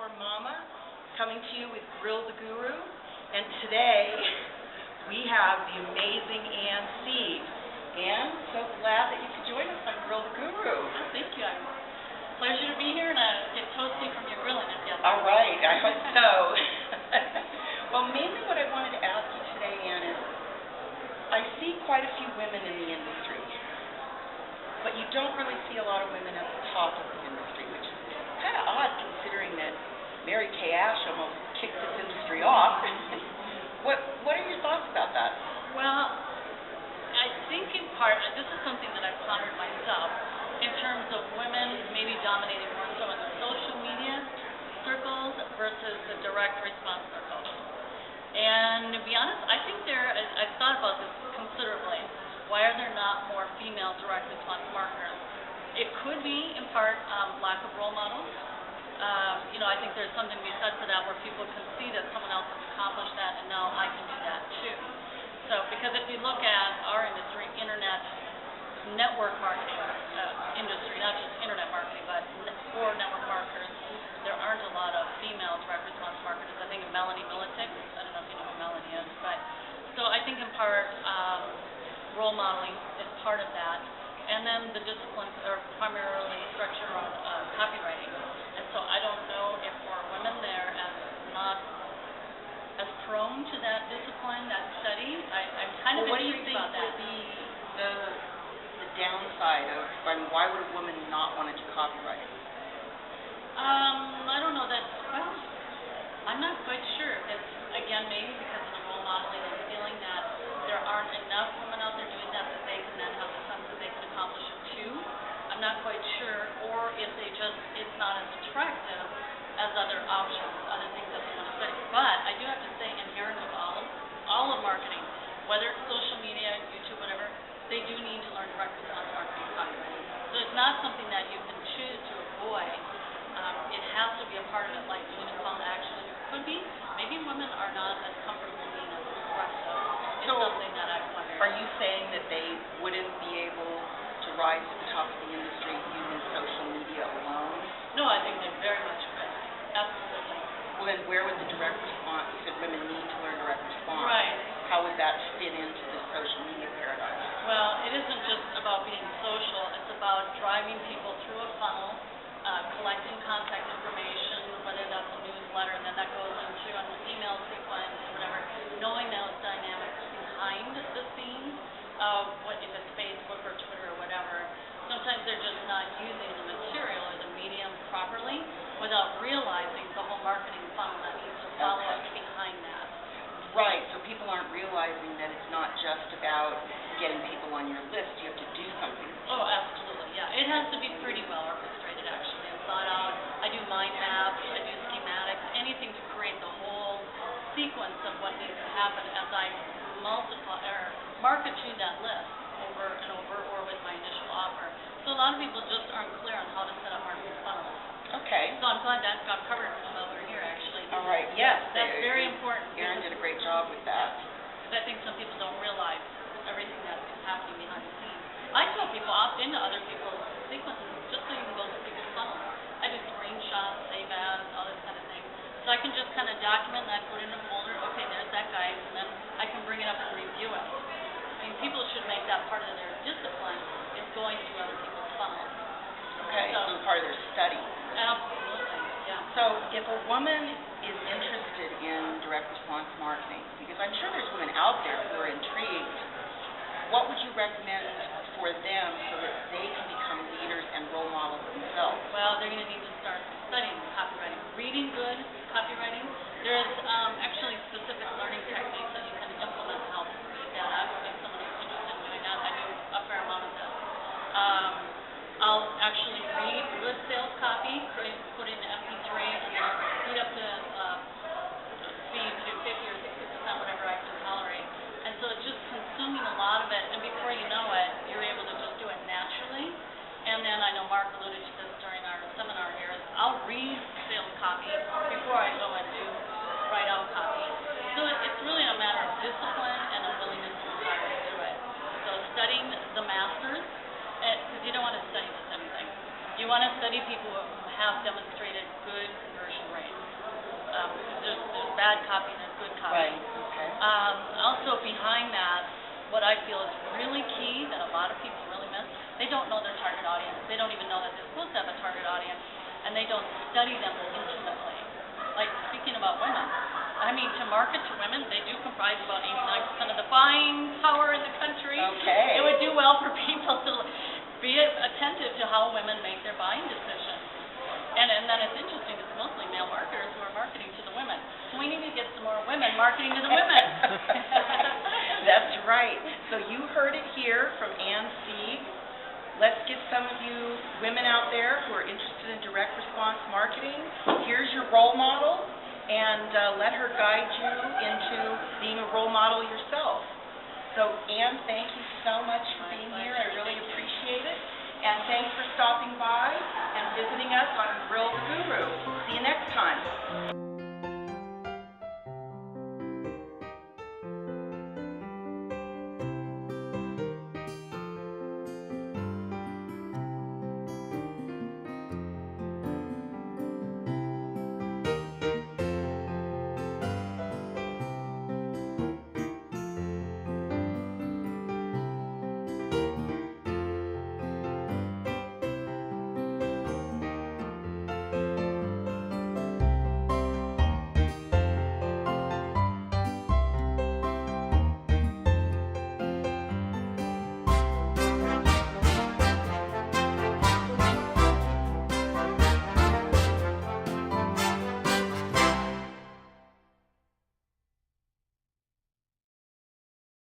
Power Mama, coming to you with Grill the Guru. And today, we have the amazing ANN SIEG. Ann, so glad that you could join us on Grill the Guru. Oh, thank you. Pleasure to be here, and get toasty from your grilling if you have. All right, I hope so. Well, mainly what I wanted to ask you today, Ann, is I see quite a few women in the industry, but you don't really see a lot of women at the top of the industry, which is kind of odd considering that Mary Kay Ash almost kicked this industry off. What are your thoughts about that? Well, I think in part, this is something that I've pondered myself, in terms of women maybe dominating more so in the social media circles versus the direct response circles. And to be honest, I think I've thought about this considerably. Why are there not more female direct response marketers? It could be, in part, lack of role models. I think there's something to be said for that, where people can see that someone else has accomplished that, and now I can do that too. So, because if you look at our industry, internet network marketing industry, not just internet marketing, but for network marketers, there aren't a lot of female direct response marketers. I think of Melanie Militic. I don't know if you know who Melanie is, but so I think in part role modeling is part of that, and then the disciplines are primarily structured around copywriting. And so I don't know if for women they're not as prone to that discipline, that study. I'm kind of intrigued about that. What do you think would be the downside of, why would a woman not want to do copywriting? I don't know that, well, I'm not quite sure. It's, again, maybe because of the role modeling and feeling that there aren't enough women out there doing that they can then have the sense that they can accomplish it too. I'm not quite sure, or if it's not as attractive as other options, other things that they want to study. But I do have to say, inherent of all of marketing, whether it's social media, YouTube, whatever, they do need to learn direct response marketing copywriting. So it's not something that you can choose to avoid. It has to be a part of it, like doing a call to action. It could be. Maybe women are not as comfortable being as aggressive. It's something that I've wondered. Are you saying that they wouldn't be able to rise to the top of the industry using social media alone? No, I think they very much could. Absolutely. Well, then where would the direct response, you said women need to learn direct response. Right. How would that fit into the social media paradigm? Well, it isn't just about being social. It's about driving people through a funnel, collecting contact information, whether that's a newsletter, and then that goes into an email sequence or whatever, knowing those dynamics behind the scenes of what, if it's Facebook or Twitter or whatever. Sometimes they're just not using the material or the medium properly without realizing the whole marketing funnel that needs to follow up behind that. Right, so people aren't realizing that it's not just about getting people on your list. You have to do something. Oh, absolutely, yeah. It has to be pretty well orchestrated, actually, and thought out. I do mind maps, I do schematics, anything to create the whole sequence of what needs to happen as I multiply or market to that list over and over, or with my initial offer. So a lot of people just aren't clear on how to set up marketing funnels. Okay. So I'm glad that got covered while we were here, actually. All right, yes. That's very important. Erin did a great job with that. Because I think some people don't realize everything that is happening behind the scenes. I tell people, opt into other people's sequences just so you can go through people's funnels. I do screenshots, save as, all this kind of thing. So I can just kind of document and I put it in a folder. Okay, there's that guy, and then I can bring it up and review it. I mean, people should make that part of their discipline, is going through other people's funnels. Okay, so part of their study. Absolutely, yeah. So if a woman is interested in direct response marketing, because I'm sure there's women out there who are intrigued, what would you recommend for them so that they can become leaders and role models themselves? Well, they're going to need to start studying copywriting, reading good copywriting. There's actually specific learning techniques that you can implement to help speed that up. If someone is interested in doing that, I do a fair amount of this. I'll actually read good sales copy, put in MP3, speed up the speed to 50 or 60%, whatever I can tolerate. And so it's just consuming a lot of it, and before you know it, you're able to just do it naturally. And then I know Mark alluded to this during our seminar here, is I'll read sales copy before I go and write out copy. So it's really a matter of discipline and a willingness to desire to do it. So studying the masters, because you don't want to study just anything. You want to study people who have demonstrated good conversion rates. There's bad copy and there's good copy. Right. Okay. Also behind that, what I feel is really key that a lot of people really miss, they don't know their target audience. They don't even know that they're supposed to have a target audience, and they don't study them intimately. Like, speaking about women, I mean, to market to women, they do comprise about 89% of the buying power in the country. Okay. It would do well for people to be attentive to how women make their buying decisions. And then it's interesting, it's mostly male marketers who are marketing to the women. So we need to get some more women marketing to the women. That's right. So you heard it here from ANN SIEG. Let's get some of you women out there who are interested in direct response marketing. Here's your role model, and let her guide you into being a role model yourself. So Ann, thank you so much for being here. I really appreciate it. And thanks for stopping by and visiting us on Grill the Guru. See you next time.